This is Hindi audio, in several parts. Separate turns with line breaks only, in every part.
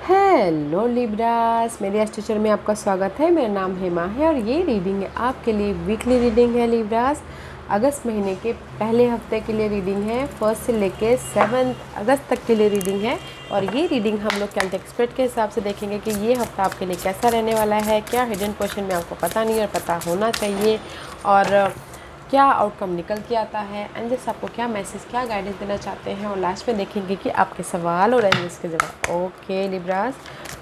हेलो लिब्रास, मेरे आज टीचर में आपका स्वागत है। मेरा नाम हेमा है और ये रीडिंग है आपके लिए वीकली रीडिंग है लिब्रास। अगस्त महीने के पहले हफ्ते के लिए रीडिंग है, 1 से लेके 7 अगस्त तक के लिए रीडिंग है। और ये रीडिंग हम लोग कैलेंडर एक्सपर्ट के हिसाब से देखेंगे कि ये हफ्ता आपके लिए कैसा रहने वाला है, क्या हिडन क्वेश्चन में आपको पता नहीं और पता होना चाहिए, और क्या आउटकम निकल के आता है, एंड जैसे आपको क्या मैसेज, क्या गाइडेंस देना चाहते हैं। और लास्ट में देखेंगे कि आपके सवाल और एंजल्स के जवाब। ओके लिब्रास,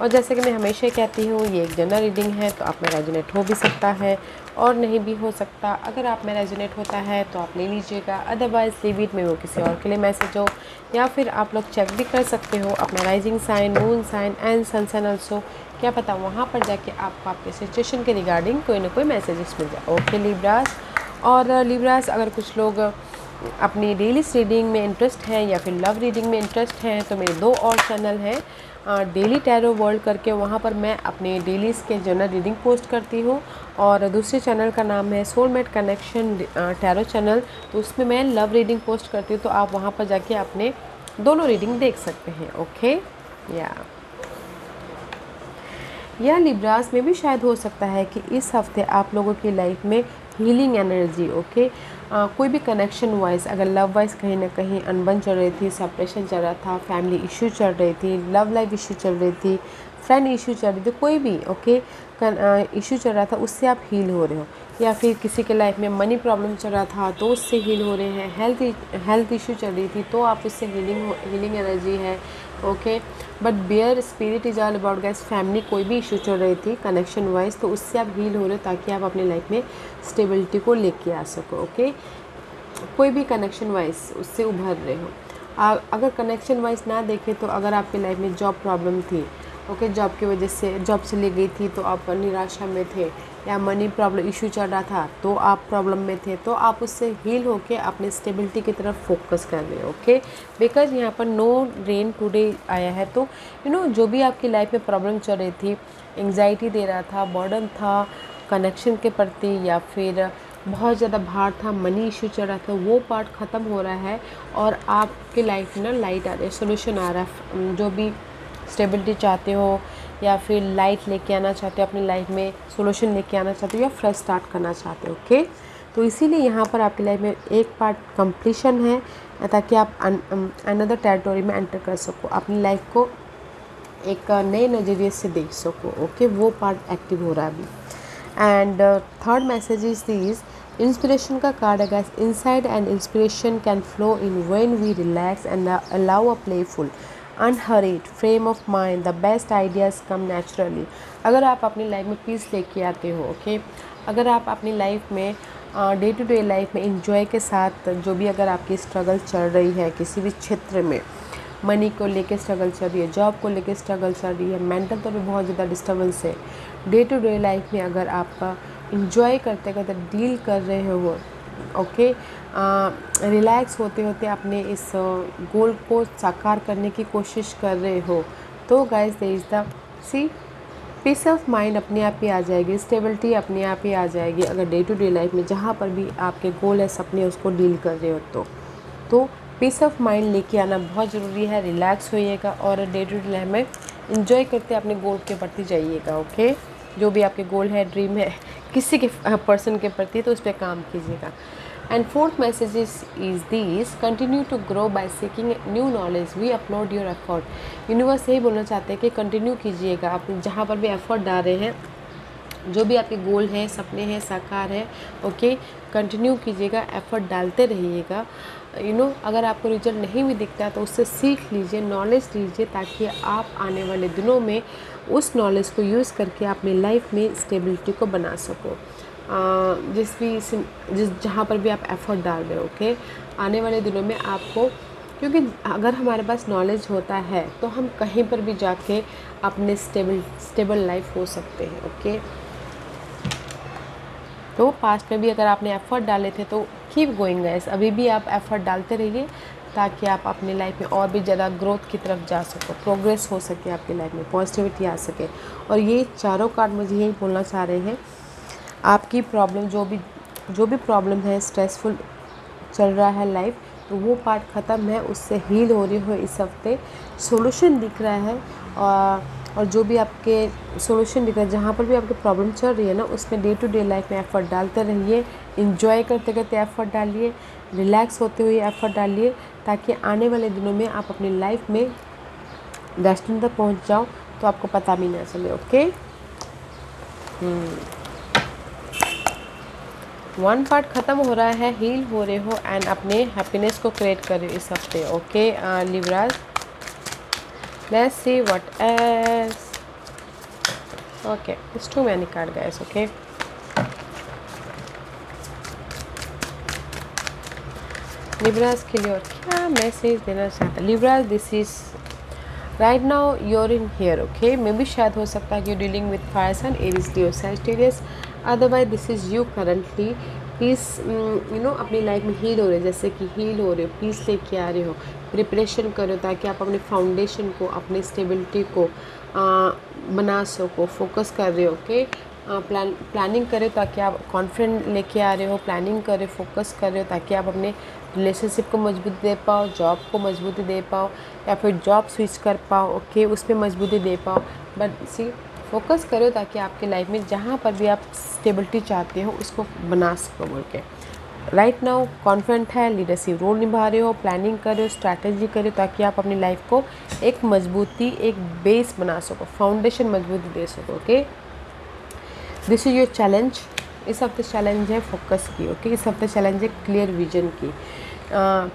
और जैसे कि मैं हमेशा कहती हूँ, ये एक जनरल रीडिंग है, तो आप में रेजोनेट हो भी सकता है और नहीं भी हो सकता। अगर आप में रेजोनेट होता है तो आप ले लीजिएगा, अदरवाइज लीव इट में वो किसी और के लिए मैसेज हो। या फिर आप लोग चेक भी कर सकते हो अपना rising sign, moon sign and sun sign also. क्या पता वहाँ पर जाके आपको आपके सिचुएशन के रिगार्डिंग कोई ना कोई मैसेजेस मिल जाए। ओके लिब्रास, और लिब्रास अगर कुछ लोग अपनी डेली रीडिंग में इंटरेस्ट है या फिर लव रीडिंग में इंटरेस्ट है, तो मेरे 2 और चैनल हैं, डेली टैरो वर्ल्ड करके, वहाँ पर मैं अपने डेलीज़ के जनरल रीडिंग पोस्ट करती हूँ। और दूसरे चैनल का नाम है सोलमेट कनेक्शन टैरो चैनल, तो उसमें मैं लव रीडिंग पोस्ट करती हूँ। तो आप वहाँ पर जाके अपने दोनों रीडिंग देख सकते हैं। ओके या लिब्रास में भी शायद हो सकता है कि इस हफ्ते आप लोगों की लाइफ में हीलिंग एनर्जी, ओके, कोई भी कनेक्शन वाइज, अगर लव वाइज कहीं ना कहीं अनबन चल रही थी, सेपरेशन चल रहा था, फैमिली इशू चल रही थी, लव लाइफ इशू चल रही थी, फ्रेंड इशू चल रही थी, कोई भी ओके इशू चल रहा था, उससे आप हील हो रहे हो। या फिर किसी के लाइफ में मनी प्रॉब्लम चल रहा था तो उससे हील हो रहे हैं। हेल्थ इशू चल रही थी तो आप उससे हीलिंग एनर्जी है। Okay, but bear spirit is all about gas family, कोई भी इशू चल रही थी कनेक्शन वाइज, तो उससे आप हील हो रहे हो ताकि आप अपनी लाइफ में स्टेबिलिटी को लेके आ सको। ओके, कोई भी कनेक्शन वाइज उससे उभर रहे हो। अगर कनेक्शन वाइज ना देखें तो अगर आपकी लाइफ में जॉब प्रॉब्लम थी, ओके, जॉब की वजह से जॉब चली गई थी तो आप निराशा में थे, या मनी प्रॉब्लम इशू चल रहा था तो आप प्रॉब्लम में थे, तो आप उससे हील होके अपने स्टेबिलिटी की तरफ फोकस कर रहे हो। ओके, बिकॉज यहाँ पर नो रेन टुडे आया है, तो जो भी आपकी लाइफ में प्रॉब्लम चल रही थी, एंग्जाइटी दे रहा था, बर्डन था कनेक्शन के प्रति, या फिर बहुत ज़्यादा भार था, मनी इशू चल रहा था, वो पार्ट ख़त्म हो रहा है और आपके लाइफ में ना लाइट आ रही है, सोल्यूशन आ रहा है। जो भी स्टेबिलिटी चाहते हो या फिर लाइट लेके आना चाहते हो अपनी लाइफ में, सोल्यूशन लेके आना चाहते हो, या फ्रेश स्टार्ट करना चाहते हो। ओके, तो इसीलिए यहाँ पर आपकी लाइफ में एक पार्ट कंप्लीशन है, ताकि आप अनदर टेरिटोरी में एंटर कर सको, अपनी लाइफ को एक नए नज़रिए से देख सको। ओके, वो पार्ट एक्टिव हो रहा है अभी। And third message is this, inspiration का कार्ड है guys, inside and inspiration can flow in when we relax and allow a playful unhurried frame of mind, the best ideas come naturally. अगर आप अपनी लाइफ में पीस लेके आते हो, ओके, अगर आप अपनी लाइफ में डे टू डे लाइफ में इंजॉय के साथ, जो भी अगर आपकी स्ट्रगल चल रही है किसी भी क्षेत्र में, मनी को लेके स्ट्रगल चल रही है, जॉब को लेके स्ट्रगल चल रही है, मेंटल तो भी बहुत ज़्यादा डिस्टर्बेंस है, डे टू डे लाइफ में अगर आप इंजॉय करते करते डील कर रहे हो, ओके, रिलैक्स होते होते अपने इस गोल को साकार करने की कोशिश कर रहे हो, तो guys there is the sea peace of mind अपने आप ही आ जाएगी, स्टेबिलिटी अपने आप ही आ जाएगी। अगर डे टू डे लाइफ में जहाँ पर भी आपके गोल है, सपने, उसको डील कर रहे हो तो पीस ऑफ माइंड लेके आना बहुत ज़रूरी है। रिलैक्स होइएगा और डे टू डे लाइफ में इंजॉय करते अपने गोल के प्रति जाइएगा। ओके, जो भी आपके गोल है, ड्रीम है किसी के पर्सन के प्रति, तो उस पर काम कीजिएगा। And fourth message is this, continue to grow by seeking new knowledge, we upload your effort. Universe यही बोलना चाहते हैं कि कंटिन्यू कीजिएगा, आप जहाँ पर भी एफर्ट डाल रहे हैं, जो भी आपके गोल हैं, सपने हैं, साकार है, ओके, कंटिन्यू कीजिएगा, एफर्ट डालते रहिएगा। अगर आपको रिजल्ट नहीं भी दिखता तो उससे सीख लीजिए, नॉलेज लीजिए, ताकि आप आने वाले दिनों में उस नॉलेज को यूज़ करके अपनी लाइफ में स्टेबिलिटी को बना सको। जिस जहाँ पर भी आप एफर्ट डाल रहे हो, ओके, आने वाले दिनों में आपको, क्योंकि अगर हमारे पास नॉलेज होता है तो हम कहीं पर भी जाके अपने स्टेबल लाइफ हो सकते हैं। ओके, तो पास्ट में भी अगर आपने एफ़र्ट डाले थे तो कीप गोइंग गाइस, अभी भी आप एफ़र्ट डालते रहिए ताकि आप अपनी लाइफ में और भी ज़्यादा ग्रोथ की तरफ जा सको, प्रोग्रेस हो सके आपकी लाइफ में, पॉजिटिविटी आ सके। और ये चारों कार्ड मुझे यही बोलना चाह रहे हैं, आपकी प्रॉब्लम जो भी प्रॉब्लम है, स्ट्रेसफुल चल रहा है लाइफ, तो वो पार्ट ख़त्म है, उससे हील हो रही हो इस हफ्ते। सॉल्यूशन दिख रहा है, और जो भी आपके सॉल्यूशन दिख रहा है, जहाँ पर भी आपकी प्रॉब्लम चल रही है ना, उसमें डे टू डे लाइफ में एफ़र्ट डालते रहिए। इंजॉय करते करते एफ़र्ट डालिए, रिलैक्स होते हुए एफ़र्ट डालिए, ताकि आने वाले दिनों में आप अपनी लाइफ में डेस्टिनी तक पहुँच जाओ तो आपको पता भी ना चले। ओके, वन पार्ट ख़त्म हो रहा है, हील हो रहे हो एंड अपने हैप्पीनेस को क्रिएट कर रहे हो इस हफ्ते। Okay Libras, let's see what else. Okay, it's too many card guys. Okay, Libras के लिए और क्या मैसेज देना चाहता है Libras? This is right now you're in here. Okay, मे भी शायद हो सकता है कि you dealing with fire sign, Aries, Leo, Sagittarius. Otherwise this is you currently peace अपनी लाइफ में हील हो रहे हो, जैसे कि हील हो रहे हो, पीस लेके आ रहे हो, प्रिपरेशन करो ताकि आप अपने फाउंडेशन को, अपने स्टेबिलिटी को बना सको, फोकस कर रहे हो। ओके, प्लानिंग करें ताकि आप कॉन्फिडेंट लेके आ रहे हो, प्लानिंग करें, फोकस कर रहे हो ताकि आप अपने रिलेशनशिप को मजबूती दे पाओ, जॉब को मजबूती दे पाओ, या फिर जॉब स्विच कर पाओ। ओके, उस पर मजबूती दे पाओ। बट सी फोकस करो ताकि आपके लाइफ में जहाँ पर भी आप स्टेबिलिटी चाहते हो उसको बना सको बोल के। राइट नाउ कॉन्फिडेंट है, लीडरशिप रोल निभा रहे हो, प्लानिंग कर रहे हो, स्ट्रैटेजी कर रहे हो ताकि आप अपनी लाइफ को एक मजबूती, एक बेस बना सको, फाउंडेशन मजबूती दे सको। Okay, this is your challenge. इस हफ्ते चैलेंज है फोकस की। ओके, इस हफ्ते चैलेंज है क्लियर विजन की।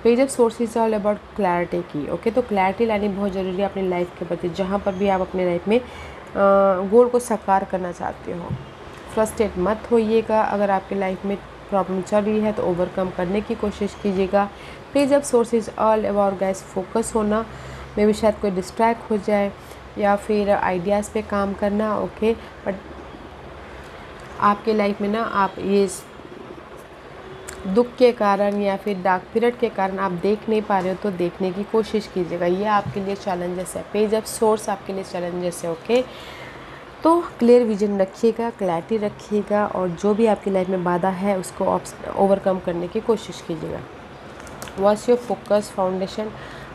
Page of sources all about clarity की। ओके, तो क्लैरिटी लानी बहुत ज़रूरी है अपनी लाइफ के प्रति, जहाँ पर भी आप अपने लाइफ में गोल को साकार करना चाहते हो। फ्रस्ट्रेट मत होइएगा, अगर आपकी लाइफ में प्रॉब्लम चल रही है तो ओवरकम करने की कोशिश कीजिएगा। Page of sources all about guys focus होना, मे भी शायद कोई डिस्ट्रैक्ट हो जाए या फिर आइडियाज़ पे काम करना। ओके, बट आपके लाइफ में ना आप ये दुख के कारण या फिर डार्क पीरियड के कारण आप देख नहीं पा रहे हो तो देखने की कोशिश कीजिएगा, ये आपके लिए चैलेंजेस है। पेज ऑफ सोर्स आपके लिए चैलेंजेस है। ओके, तो क्लियर विजन रखिएगा, क्लैरिटी रखिएगा, और जो भी आपकी लाइफ में बाधा है उसको ओवरकम करने की कोशिश कीजिएगा। What's your focus foundation?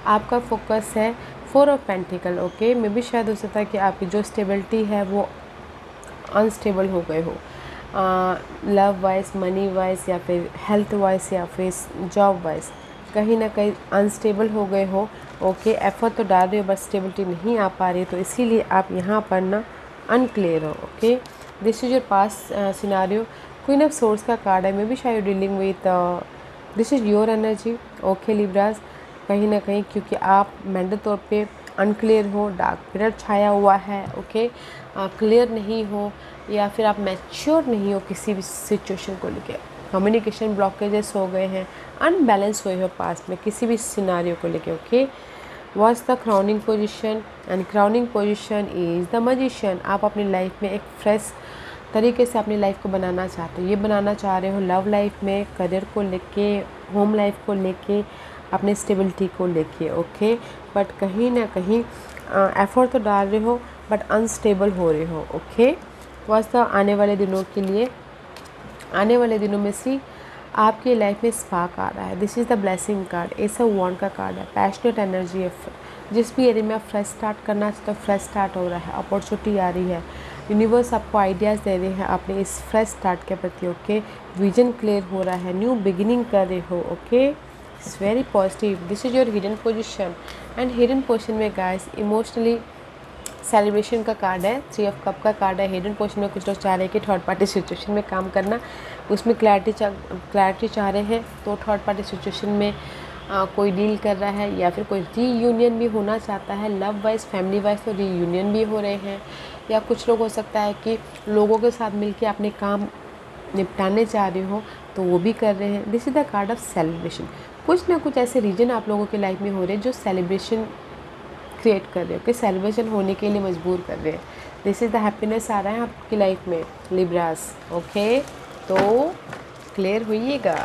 आपका फोकस है 4 ऑफ पेंटिकल। ओके, मे भी शायद हो सकता है कि आपकी जो स्टेबिलिटी है वो अनस्टेबल हो गए हो, लव वाइज, मनी वाइज, या फिर हेल्थ वाइज, या फिर जॉब वाइज कहीं ना कहीं अनस्टेबल हो गए हो। ओके, एफर्ट तो डाल रहे हो बट स्टेबिलिटी नहीं आ पा रही, तो इसीलिए आप यहाँ पर ना अनक्लियर हो। Okay, this is your past scenario. Queen of source का कार्ड है, मे बी शायद dealing with this is your energy. Okay Libras, कहीं ना कहीं क्योंकि आप मेंटल तौर पे अनक्लियर हो, डार्क पीरियड छाया हुआ है। ओके, क्लियर नहीं हो या फिर आप मैच्योर नहीं हो किसी भी सिचुएशन को लेकर, कम्युनिकेशन ब्लॉकेजेस हो गए हैं, अनबैलेंस हुए हो पास्ट में किसी भी सिनारियो को लेके। Okay, what's the crowning position? And crowning position is the magician. आप अपनी लाइफ में एक फ्रेश तरीके से अपनी लाइफ को बनाना चाहते हो, ये बनाना चाह रहे हो लव लाइफ में, करियर को लेके, होम लाइफ को लेके, अपने स्टेबिलिटी को लेके। ओके, बट कहीं ना कहीं एफर्ट तो डाल रहे हो बट अनस्टेबल हो रहे हो। ओके, व्हाट्स द आने वाले दिनों के लिए? आने वाले दिनों में से आपकी लाइफ में स्पार्क आ रहा है। This is the blessing card, ace of wand का कार्ड है। पैशनेट एनर्जी है, जिस भी एरिया में आप फ्रेश स्टार्ट करना चाहते हो फ्रेश स्टार्ट हो रहा है, अपॉर्चुनिटी आ रही है, यूनिवर्स आपको आइडियाज़ दे रहे हैं अपने इस फ्रेश स्टार्ट के प्रति। ओके, विजन क्लियर हो रहा है, न्यू बिगिनिंग कर रहे हो। Okay, it's very positive. This is your hidden position, and hidden position में गाइस इमोशनली सेलिब्रेशन का कार्ड है, 3 ऑफ कप का कार्ड है। हिडन पोजिशन में कुछ लोग चाह रहे हैं कि थर्ड पार्टी सिचुएशन में काम करना, उसमें क्लैरिटी चाह रहे हैं, तो थर्ड पार्टी सिचुएशन में कोई डील कर रहा है या फिर कोई रीयूनियन भी होना चाहता है। लव वाइज, फैमिली वाइज तो रीयूनियन भी हो रहे हैं, या कुछ लोग हो सकता है कि लोगों के साथ मिलके अपने काम निपटाने चाह रहे हो तो वो भी कर रहे हैं। This is the card of celebration. कुछ ना कुछ ऐसे रीजन आप लोगों की लाइफ में हो रहे हैं जो सेलिब्रेशन क्रिएट कर रहे हो, कि सेलिब्रेशन होने के लिए मजबूर कर रहे हैं। दिस इज़ द हैप्पीनेस आ रहा है आपकी लाइफ में लिब्रास। ओके, तो क्लियर होइएगा।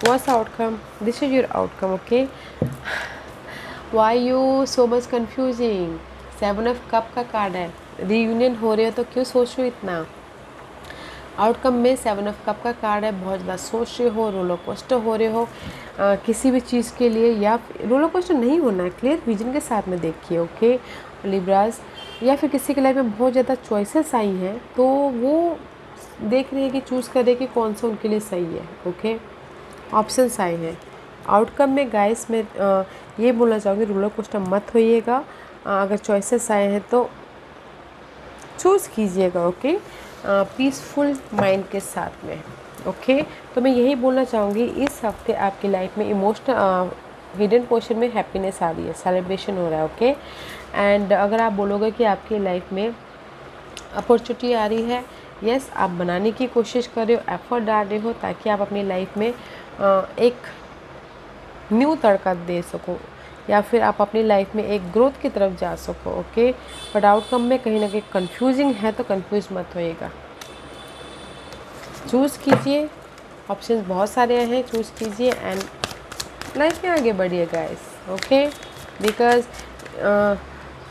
What's outcome? This is your outcome. Okay, why you so much confusing? 7 of cup का कार्ड है, रीयूनियन हो रहे हो तो क्यों सोच रहे हो इतना? आउटकम में 7 ऑफ कप का कार्ड है। बहुत ज़्यादा सोच रहे हो, रोलर कोस्टर हो रहे हो किसी भी चीज़ के लिए, या रोलर कोस्टर नहीं होना है, क्लियर विजन के साथ में देखिए, ओके लिब्रास। या फिर किसी के लाइफ में बहुत ज़्यादा चॉइसेस आई हैं, तो वो देख रहे हैं कि चूज़ करें कि कौन सा उनके लिए सही है, ओके ऑप्शंस आए हैं। आउटकम में गाइस मैं ये बोलना चाहूँगी, रोलर कोस्टर मत होइएगा। अगर चॉइसेस आए हैं तो चूज़ कीजिएगा, ओके पीसफुल माइंड के साथ में, ओके। तो मैं यही बोलना चाहूँगी, इस हफ्ते आपकी लाइफ में इमोशनल हिडन पोर्शन में हैप्पीनेस आ रही है, सेलिब्रेशन हो रहा है, ओके। एंड अगर आप बोलोगे कि आपकी लाइफ में अपॉर्चुनिटी आ रही है, यस आप बनाने की कोशिश कर रहे हो, एफर्ट डाल रहे हो, ताकि आप अपनी लाइफ में एक न्यू तड़का दे सको, या फिर आप अपनी लाइफ में एक ग्रोथ की तरफ जा सको, ओके। बट आउटकम में कहीं ना कहीं कंफ्यूजिंग है, तो कंफ्यूज मत होइएगा, चूज़ कीजिए। ऑप्शंस बहुत सारे हैं, चूज़ कीजिए एंड लाइफ में आगे बढ़िए गाइस, ओके। बिकॉज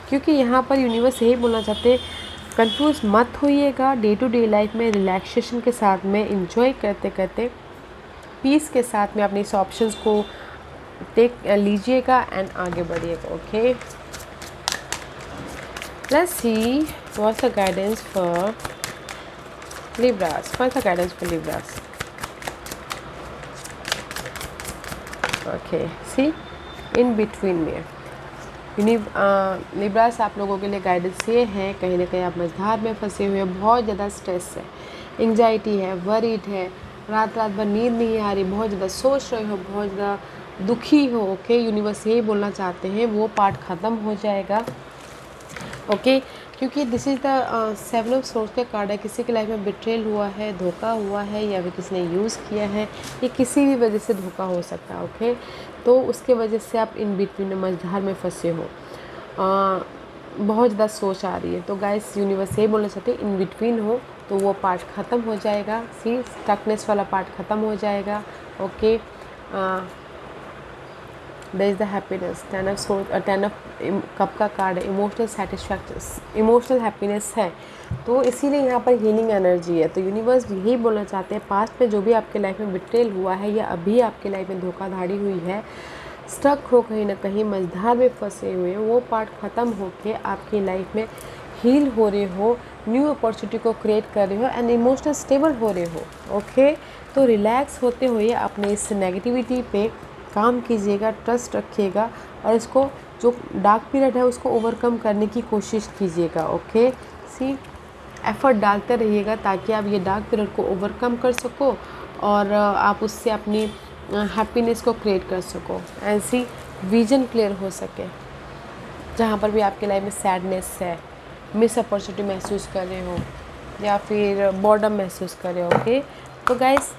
क्योंकि यहाँ पर यूनिवर्स यही बोलना चाहते हैं, कंफ्यूज मत होइएगा। डे टू डे लाइफ में रिलैक्सेशन के साथ में इंजॉय करते करते पीस के साथ में अपने इस ऑप्शंस को लीजिएगा एंड आगे बढ़िएगा, okay. Let's see what's the guidance for Libras, what's the guidance for Libras, okay. See in between में लिब्रास आप लोगों के लिए गाइडेंस ये है, कहीं ना कहीं आप मझधार में फंसे हुए हैं, बहुत ज़्यादा स्ट्रेस है, एंजाइटी है, वरीड है, रात रात भर नींद नहीं आ रही, बहुत ज़्यादा सोच रहे हो, बहुत ज़्यादा दुखी हो, ओके। यूनिवर्स यही बोलना चाहते हैं, वो पार्ट ख़त्म हो जाएगा, ओके। क्योंकि this is the 7 of source का कार्ड है। किसी की लाइफ में बिट्रेल हुआ है, धोखा हुआ है, या फिर किसी ने यूज़ किया है, ये किसी भी वजह से धोखा हो सकता है, ओके। तो उसके वजह से आप इन बिटवीन में मझधार में फंसे हो, बहुत ज़्यादा सोच आ रही है। तो गाइस यूनिवर्स यही बोलना चाहते हैं, इन बिटवीन हो तो वो पार्ट ख़त्म हो जाएगा, सी स्टकनेस वाला पार्ट ख़त्म हो जाएगा, okay. There is the happiness, 10 of cup का कार्ड है, इमोशनल सेटिस्फैक्शन, इमोशनल हैप्पीनेस है, तो इसीलिए यहाँ पर हीलिंग एनर्जी है। तो यूनिवर्स यही बोलना चाहते हैं, पास्ट में जो भी आपके लाइफ में बिट्रेल हुआ है, या अभी आपके लाइफ में धोखाधड़ी हुई है, स्टक हो कहीं ना कहीं मझधार में फंसे हुए हैं, वो पार्ट ख़त्म होके आपकी लाइफ में हील हो रहे हो, न्यू अपॉर्चुनिटी को क्रिएट कर रहे हो एंड इमोशनल स्टेबल हो रहे हो, ओके। तो रिलैक्स होते हुए अपने इस नेगेटिविटी पे काम कीजिएगा, ट्रस्ट रखिएगा, और इसको जो डार्क पीरियड है उसको ओवरकम करने की कोशिश कीजिएगा, ओके। सी एफर्ट डालते रहिएगा, ताकि आप ये डार्क पीरियड को ओवरकम कर सको, और आप उससे अपनी हैप्पीनेस को क्रिएट कर सको, एंड सी विजन क्लियर हो सके। जहाँ पर भी आपके लाइफ में सैडनेस है, मिस अपॉर्चुनिटी महसूस कर रहे हो, या फिर बॉर्डम महसूस कर रहे हो, ओके। तो गाइस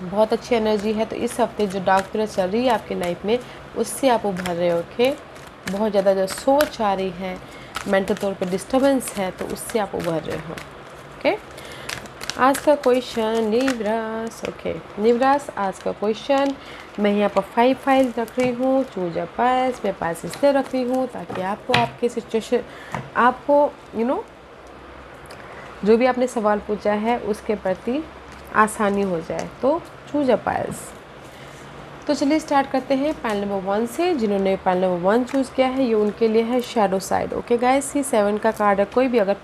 बहुत अच्छी एनर्जी है, तो इस हफ्ते जो डार्क पीरियड चल रही है आपकी लाइफ में, उससे आप उभर रहे हो, ओके। बहुत ज़्यादा जो सोच आ रही है, मेंटल तौर पे डिस्टर्बेंस है, तो उससे आप उभर रहे हो, ओके। आज का क्वेश्चन लिब्रास, ओके लिब्रास, आज का क्वेश्चन मैं यहाँ पर 5 फाइल्स रख रही हूँ, चूज अ पास, मैं पास इसलिए रख रही हूँ ताकि आपको आपके सिचुएशन, आपको जो भी आपने सवाल पूछा है उसके प्रति आसानी हो जाए। तो चूज अ पाइल्स। तो चलिए स्टार्ट करते हैं पाइल नंबर 1 से। जिन्होंने पाइल नंबर 1 चूज़ किया है, ये उनके लिए है शैडो साइड, ओके गाइस। ये 7 का कार्ड है। कोई भी अगर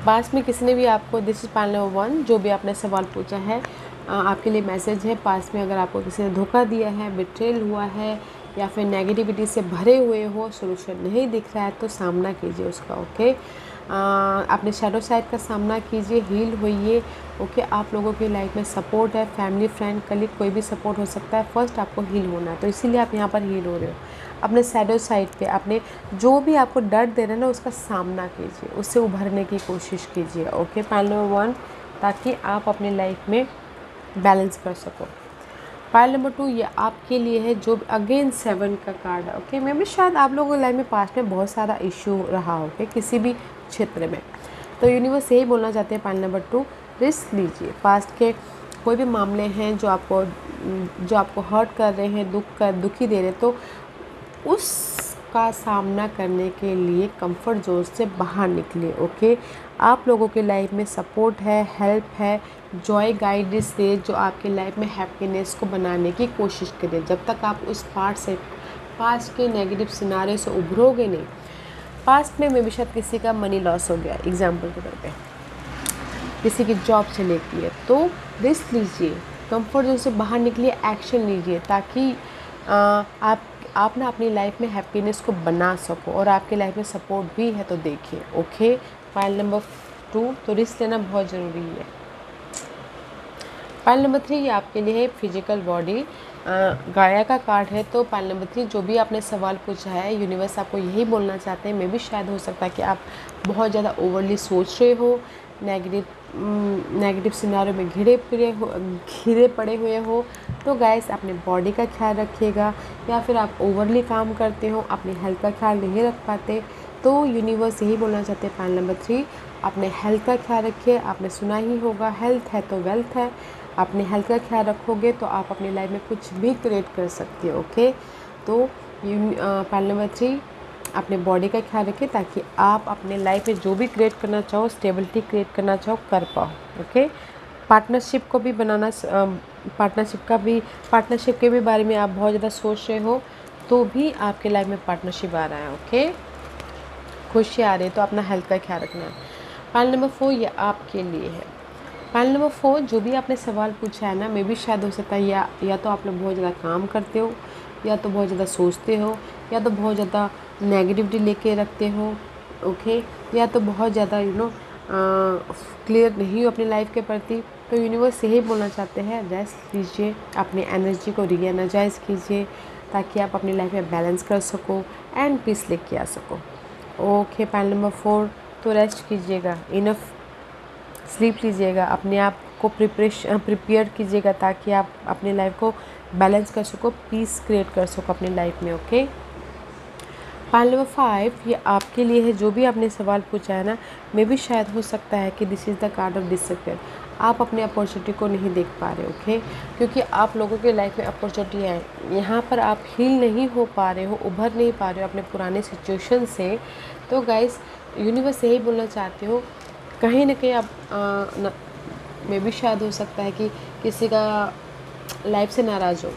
पास्ट में किसी ने भी आपको, दिस इज पाइल नंबर 1, जो भी आपने सवाल पूछा है, आपके लिए मैसेज है। पास्ट में अगर आपको किसी ने धोखा दिया है, बिट्रेल हुआ है, या फिर नेगेटिविटी से भरे हुए हो, सोल्यूशन नहीं दिख रहा है, तो सामना कीजिए उसका, ओके। अपने शैडो साइड का सामना कीजिए, हील होइए, ओके। आप लोगों की लाइफ में सपोर्ट है, फैमिली, फ्रेंड, कलीग, कोई भी सपोर्ट हो सकता है। फर्स्ट आपको हील होना है, तो इसीलिए आप यहाँ पर हील हो रहे हो। अपने शैडो साइड पे अपने जो भी आपको डर दे रहे हैं ना, उसका सामना कीजिए, उससे उभरने की कोशिश कीजिए, ओके। पाइल नंबर 1, ताकि आप अपनी लाइफ में बैलेंस कर सको। पाइल नंबर 2, ये आपके लिए है, जो अगेन 7 का कार्ड है, ओके। मे भी शायद आप लोगों की लाइफ में पास्ट में बहुत सारा इश्यू रहा हो, ओके, किसी भी क्षेत्र में। तो यूनिवर्स यही बोलना चाहते हैं, पाइल नंबर 2, रिस्क लीजिए। पास्ट के कोई भी मामले हैं जो आपको हर्ट कर रहे हैं, दुखी दे रहे हैं, तो उस का सामना करने के लिए कंफर्ट जोन से बाहर निकले। ओके, आप लोगों के लाइफ में सपोर्ट है, हेल्प है, जॉय गाइडेंस दे जो आपके लाइफ में हैप्पीनेस को बनाने की कोशिश करें। जब तक आप उस पास्ट के नेगेटिव सिनारे से उभरोगे नहीं। पास्ट में भी शायद किसी का मनी लॉस हो गया, एग्जाम्पल के तौर पे किसी की जॉब चली गई है, तो रिस्क लीजिए, कंफर्ट जोन से बाहर निकलिए, एक्शन लीजिए, ताकि आप ना अपनी लाइफ में हैप्पीनेस को बना सको। और आपके लाइफ में सपोर्ट भी है तो देखिए। ओके, फाइल नंबर 2, तो रिस्क लेना बहुत ज़रूरी है। फाइल नंबर 3 ये आपके लिए है फिजिकल बॉडी। गाया का कार्ड है, तो फाइल नंबर 3 जो भी आपने सवाल पूछा है, यूनिवर्स आपको यही बोलना चाहते हैं। मे भी शायद हो सकता है कि आप बहुत ज़्यादा ओवरली सोच रहे हो, नेगेटिव सिनारियों में घिरे पड़े हुए हो। तो गाइस अपने बॉडी का ख्याल रखिएगा, या फिर आप ओवरली काम करते हो, अपनी हेल्थ का ख्याल नहीं रख पाते, तो यूनिवर्स यही बोलना चाहते हैं फाइल नंबर 3 अपने हेल्थ का ख्याल रखिए। आपने सुना ही होगा, हेल्थ है तो वेल्थ है। अपने हेल्थ का ख्याल रखोगे तो आप अपनी लाइफ में कुछ भी क्रिएट कर सकते हो। ओके, तो फाइल नंबर 3 अपने बॉडी का ख्याल रखें, ताकि आप अपने लाइफ में जो भी क्रिएट करना चाहो, स्टेबिलिटी क्रिएट करना चाहो, कर पाओ। ओके, पार्टनरशिप को भी बनाना, पार्टनरशिप के भी बारे में आप बहुत ज़्यादा सोच रहे हो, तो भी आपके लाइफ में पार्टनरशिप आ रहा है। ओके, खुशी आ रही है, तो अपना हेल्थ का ख्याल रखना है। फाइल नंबर 4 ये आपके लिए है। फाइल नंबर 4 जो भी आपने सवाल पूछा है ना, मे भी शायद हो सकता है या तो आप लोग बहुत ज़्यादा काम करते हो, या तो बहुत ज़्यादा सोचते हो, या तो बहुत ज़्यादा नेगेटिविटी लेके रखते हो। ओके, या तो बहुत ज़्यादा क्लियर नहीं हो अपनी लाइफ के प्रति। तो यूनिवर्स यही बोलना चाहते हैं, रेस्ट लीजिए, अपनी एनर्जी को री एनर्जाइज कीजिए, ताकि आप अपनी लाइफ में बैलेंस कर सको एंड पीस लेके आ सको। ओके, फाइल नंबर 4 तो रेस्ट कीजिएगा, इनफ स्लीप लीजिएगा, अपने आप को प्रिपेयर कीजिएगा, ताकि आप अपनी लाइफ को बैलेंस कर सको, पीस क्रिएट कर सको अपनी लाइफ में। ओके, फाइल नंबर 5 ये आपके लिए है। जो भी आपने सवाल पूछा है ना, मे भी शायद हो सकता है कि this is the card of disappear. आप अपने अपॉर्चुनिटी को नहीं देख पा रहे। ओके, क्योंकि आप लोगों के लाइफ में अपॉर्चुनिटी है, यहाँ पर आप हील नहीं हो पा रहे हो, उभर नहीं पा रहे हो अपने पुराने सिचुएशन से। तो गाइस यूनिवर्स यही बोलना चाहते हो, कहीं ना कहीं आप मे भी शायद हो सकता है कि किसी का लाइफ से नाराज़ हो,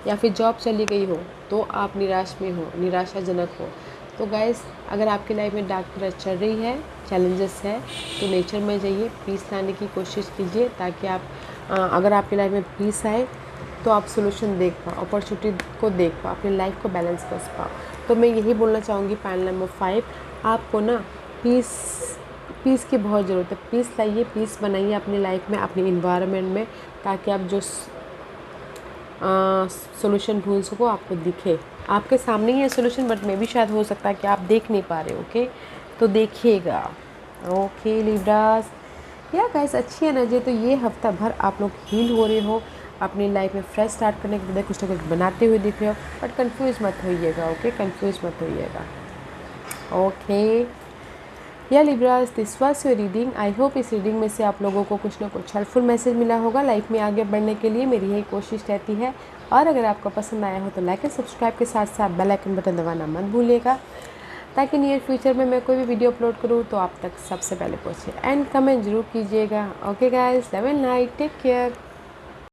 या फिर जॉब चली गई हो, तो आप निराश में हो, निराशाजनक हो। तो गाइस अगर आपकी लाइफ में डार्क पीरियड चल रही है, चैलेंजेस है, तो नेचर में जाइए, पीस लाने की कोशिश कीजिए, ताकि आप अगर आपकी लाइफ में पीस आए तो आप सोल्यूशन देख पाओ, अपॉर्चुनिटी को देख पाओ, अपनी लाइफ को बैलेंस कर पाओ। तो मैं यही बोलना चाहूँगी, फाइल नंबर 5 आपको ना पीस की बहुत ज़रूरत है। पीस लाइए, पीस बनाइए अपनी लाइफ में, अपनी इन्वायरमेंट में, ताकि आप जो सॉल्यूशन ढूंढ सको, आपको दिखे। आपके सामने ही है सॉल्यूशन, बट मे भी शायद हो सकता है कि आप देख नहीं पा रहे। ओके, तो देखिएगा। ओके लिब्रास, या गाइस अच्छी एनर्जी। तो ये हफ्ता भर आप लोग हील हो रहे हो, अपनी लाइफ में फ्रेश स्टार्ट करने के बाद कुछ ना कुछ बनाते हुए दिख रहे हो, बट कंफ्यूज मत होइएगा। ओके, कंफ्यूज मत होइएगा। ओके या Libras, this was your reading. I hope इस रीडिंग में से आप लोगों को कुछ ना कुछ हेल्पफुल मैसेज मिला होगा। लाइफ में आगे बढ़ने के लिए मेरी यही कोशिश रहती है। और अगर आपको पसंद आया हो तो लाइक एंड सब्सक्राइब के साथ साथ बेल आइकन बटन दबाना मत भूलिएगा, ताकि नियर फ्यूचर में मैं कोई भी वीडियो अपलोड करूँ तो आप तक सबसे पहले पहुँचे। एंड कमेंट जरूर कीजिएगा। Okay guys, love and light, take care.